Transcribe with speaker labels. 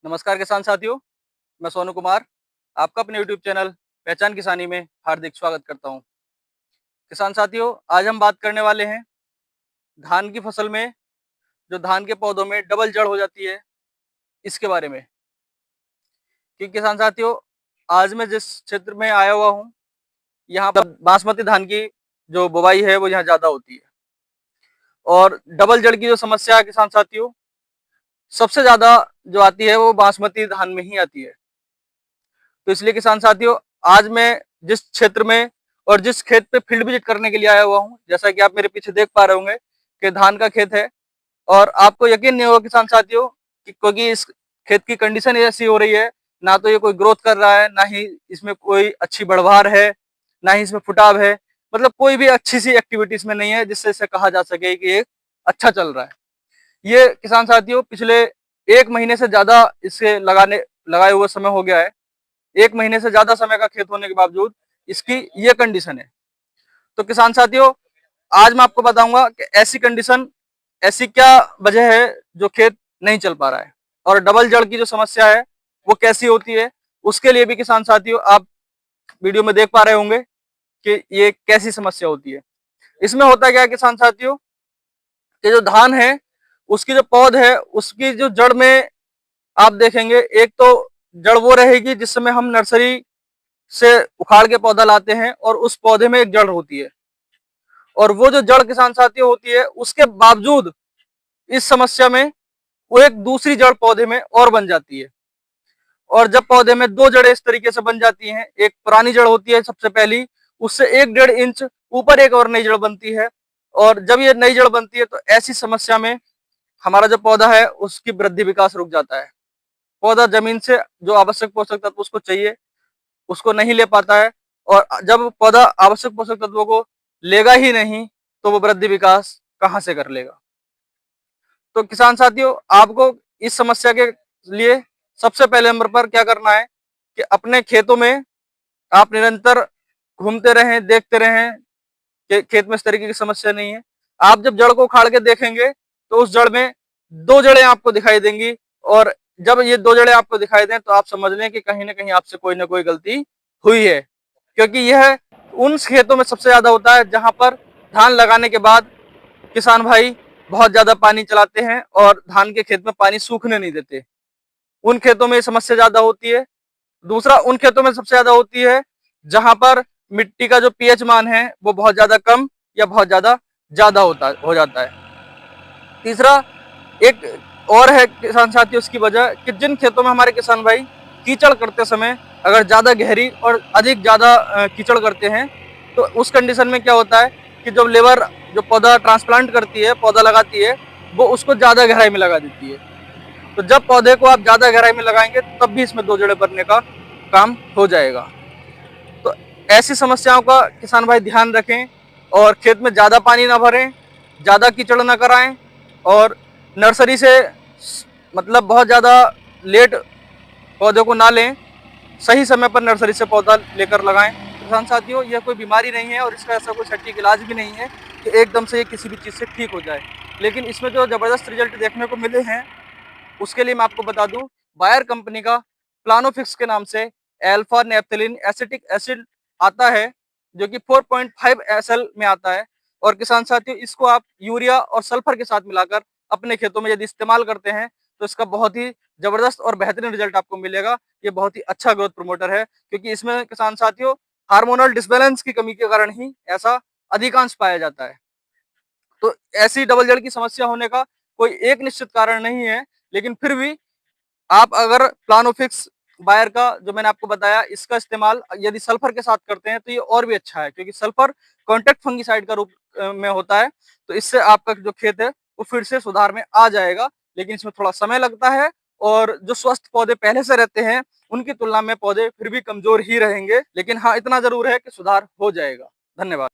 Speaker 1: नमस्कार किसान साथियों, मैं सोनू कुमार आपका अपने यूट्यूब चैनल पहचान किसानी में हार्दिक स्वागत करता हूं। किसान साथियों, आज हम बात करने वाले हैं धान की फसल में जो धान के पौधों में डबल जड़ हो जाती है, इसके बारे में। कि किसान साथियों, आज मैं जिस क्षेत्र में आया हुआ हूं, यहाँ पर बासमती धान की जो बुवाई है वो यहाँ ज्यादा होती है और डबल जड़ की जो समस्या है किसान साथियों, सबसे ज्यादा जो आती है वो बासमती धान में ही आती है। तो इसलिए किसान साथियों, आज मैं जिस क्षेत्र में और जिस खेत पे फील्ड विजिट करने के लिए आया हुआ हूँ, जैसा कि आप मेरे पीछे देख पा रहे होंगे कि धान का खेत है। और आपको यकीन नहीं होगा किसान साथियों कि क्योंकि इस खेत की कंडीशन ऐसी हो रही है, ना तो ये कोई ग्रोथ कर रहा है, ना ही इसमें कोई अच्छी बढ़वार है, ना ही इसमें फुटाव है। मतलब कोई भी अच्छी सी एक्टिविटी इसमें नहीं है जिससे इसे कहा जा सके कि ये अच्छा चल रहा है। ये किसान साथियों पिछले 1 महीने से ज्यादा इसे लगाए हुए समय हो गया है। 1 महीने से ज्यादा समय का खेत होने के बावजूद इसकी ये कंडीशन है। तो किसान साथियों, आज मैं आपको बताऊंगा कि ऐसी कंडीशन, ऐसी क्या वजह है जो खेत नहीं चल पा रहा है, और डबल जड़ की जो समस्या है वो कैसी होती है। उसके लिए भी किसान साथियों आप वीडियो में देख पा रहे होंगे कि ये कैसी समस्या होती है। इसमें होता क्या है किसान साथियों, कि जो धान है उसकी जो पौध है उसकी जो जड़ में आप देखेंगे, एक तो जड़ वो रहेगी जिस समय हम नर्सरी से उखाड़ के पौधा लाते हैं और उस पौधे में एक जड़ होती है, और वो जो जड़ किसान साथियों होती है उसके बावजूद इस समस्या में वो एक दूसरी जड़ पौधे में और बन जाती है। और जब पौधे में दो जड़ें इस तरीके से बन जाती हैं, एक पुरानी जड़ होती है सबसे पहली, उससे 1-1.5 इंच ऊपर एक और नई जड़ बनती है। और जब ये नई जड़ बनती है तो ऐसी समस्या में हमारा जो पौधा है उसकी वृद्धि विकास रुक जाता है। पौधा जमीन से जो आवश्यक पोषक तत्व उसको चाहिए उसको नहीं ले पाता है, और जब पौधा आवश्यक पोषक तत्वों को लेगा ही नहीं तो वो वृद्धि विकास कहाँ से कर लेगा। तो किसान साथियों, आपको इस समस्या के लिए सबसे पहले नंबर पर क्या करना है कि अपने खेतों में आप निरंतर घूमते रहें, देखते रहें कि खेत में इस तरीके की समस्या नहीं है। आप जब जड़ को उखाड़ के देखेंगे तो उस जड़ में दो जड़ें आपको दिखाई देंगी, और जब ये दो जड़ें आपको दिखाई दें तो आप समझ लें कि कहीं ना कहीं आपसे कोई ना कोई गलती हुई है। क्योंकि यह उन खेतों में सबसे ज्यादा होता है जहां पर धान लगाने के बाद किसान भाई बहुत ज्यादा पानी चलाते हैं और धान के खेत में पानी सूखने नहीं देते। उन खेतों में समस्या ज्यादा होती है। दूसरा, उन खेतों में सबसे ज्यादा होती है जहां पर मिट्टी का जो पीएच मान है वो बहुत ज्यादा कम या बहुत ज्यादा ज्यादा हो जाता है। तीसरा, एक और है किसान साथी उसकी वजह कि जिन खेतों में हमारे किसान भाई कीचड़ करते समय अगर ज्यादा गहरी और अधिक ज्यादा कीचड़ करते हैं, तो उस कंडीशन में क्या होता है कि जब लेबर जो पौधा ट्रांसप्लांट करती है, पौधा लगाती है, वो उसको ज्यादा गहराई में लगा देती है। तो जब पौधे को आप ज्यादा गहराई में लगाएंगे तब भी इसमें दो जड़ें बनने का काम हो जाएगा। तो ऐसी समस्याओं का किसान भाई ध्यान रखें और खेत में ज्यादा पानी ना भरें, ज्यादा कीचड़ ना कराएं, और नर्सरी से मतलब बहुत ज्यादा लेट पौधों को ना लें, सही समय पर नर्सरी से पौधा लेकर लगाएं। किसान साथियों, यह कोई बीमारी नहीं है और इसका ऐसा कोई सटीक इलाज भी नहीं है कि एकदम से ये किसी भी चीज़ से ठीक हो जाए। लेकिन इसमें जो ज़बरदस्त रिजल्ट देखने को मिले हैं उसके लिए मैं आपको बता दूं, बायर कंपनी का प्लानोफिक्स के नाम से अल्फा नेफ्थलीन एसिटिक एसिड आता है, जो कि 4.5 SL में आता है। और किसान साथियों, इसको आप यूरिया और सल्फर के साथ मिलाकर अपने खेतों में यदि इस्तेमाल करते हैं तो इसका बहुत ही जबरदस्त और बेहतरीन रिजल्ट आपको मिलेगा। ये बहुत ही अच्छा ग्रोथ प्रमोटर है, क्योंकि इसमें किसान साथियों हार्मोनल डिसबैलेंस की कमी के कारण ही ऐसा अधिकांश पाया जाता है। तो ऐसी डबल जड़ की समस्या होने का कोई एक निश्चित कारण नहीं है, लेकिन फिर भी आप अगर प्लानोफिक्स बायर का जो मैंने आपको बताया इसका इस्तेमाल यदि सल्फर के साथ करते हैं तो ये और भी अच्छा है, क्योंकि सल्फर कॉन्टेक्ट फंगिसाइड का रूप में होता है। तो इससे आपका जो खेत है वो फिर से सुधार में आ जाएगा, लेकिन इसमें थोड़ा समय लगता है। और जो स्वस्थ पौधे पहले से रहते हैं उनकी तुलना में पौधे फिर भी कमजोर ही रहेंगे, लेकिन हाँ, इतना जरूर है कि सुधार हो जाएगा। धन्यवाद।